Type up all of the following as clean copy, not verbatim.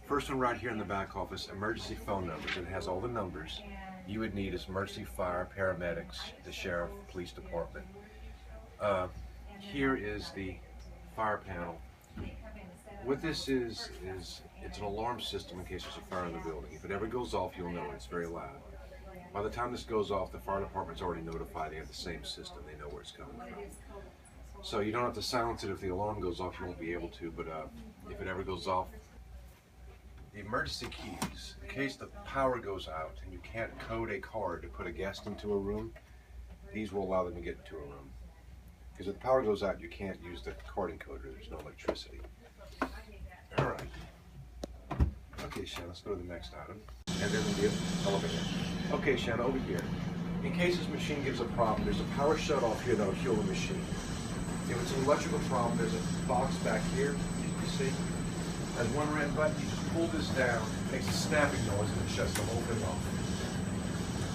First one right here in the back office, emergency phone numbers. It has all the numbers you would need as emergency fire, paramedics, the sheriff, police department. Here is the fire panel. What this is it's an alarm system in case there's a fire in the building. If it ever goes off, you'll know it's very loud. By the time this goes off, the fire department's already notified. They have the same system. They know where it's coming from. So you don't have to silence it if the alarm goes off. You won't be able to, but if it ever goes off, the emergency keys, in case the power goes out and you can't code a card to put a guest into a room, these will allow them to get into a room. Because if the power goes out, you can't use the card encoder. There's no electricity. All right. Okay, Shannon, let's go to the next item. And then the elevator. Okay, Shannon, over here. In case this machine gives a problem, there's a power shut off here that'll kill the machine. If it's an electrical problem, there's a box back here, you see? Has one red button, you just pull this down, it makes a snapping noise, and it shuts the whole thing off.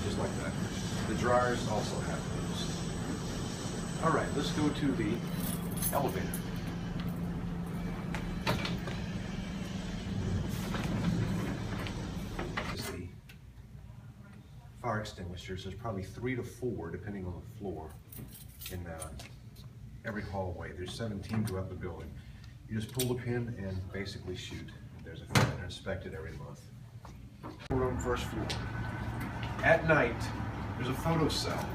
Just like that. The dryers also have those. All right, let's go to the elevator. This is the fire extinguishers. There's probably 3 to 4, depending on the floor, in every hallway. There's 17 throughout the building. You just pull the pin and basically shoot. There's a fire inspected every month. Room, first floor. At night, there's a photo cell.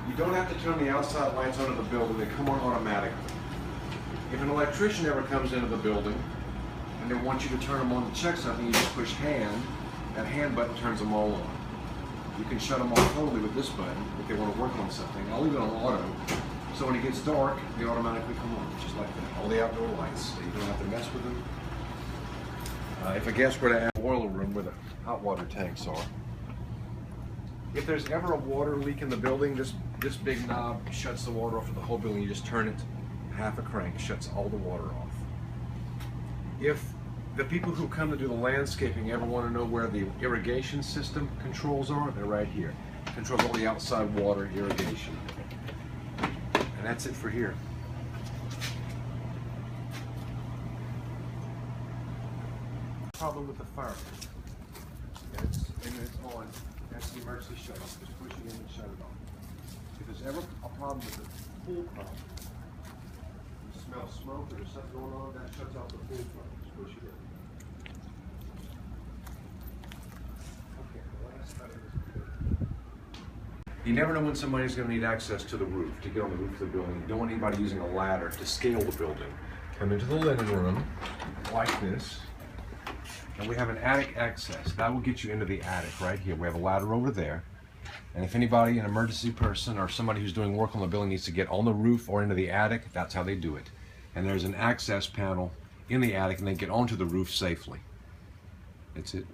You don't have to turn the outside lights on in the building. They come on automatically. If an electrician ever comes into the building and they want you to turn them on to check something, you just push hand. That hand button turns them all on. You can shut them off totally with this button if they want to work on something. I'll leave it on auto. So when it gets dark, they automatically come on, just like that. All the outdoor lights, so you don't have to mess with them. If a guest were to add a boiler room where the hot water tanks are, if there's ever a water leak in the building, this big knob shuts the water off of the whole building. You just turn it half a crank, shuts all the water off. If the people who come to do the landscaping ever want to know where the irrigation system controls are, they're right here. Controls all the outside water irrigation. And that's it for here. Problem with the fire pit. It's on. That's the emergency shut off. Just push it in and shut it off. If there's ever a problem with the pool pump, you smell smoke or there's something going on, that shuts off the pool pump. Just push it in. Okay, the last item is you never know when somebody's going to need access to the roof, to get on the roof of the building. You don't want anybody using a ladder to scale the building. Come into the living room, like this, and we have an attic access. That will get you into the attic right here. We have a ladder over there, and if anybody, an emergency person or somebody who's doing work on the building needs to get on the roof or into the attic, that's how they do it. And there's an access panel in the attic, and they get onto the roof safely. That's it.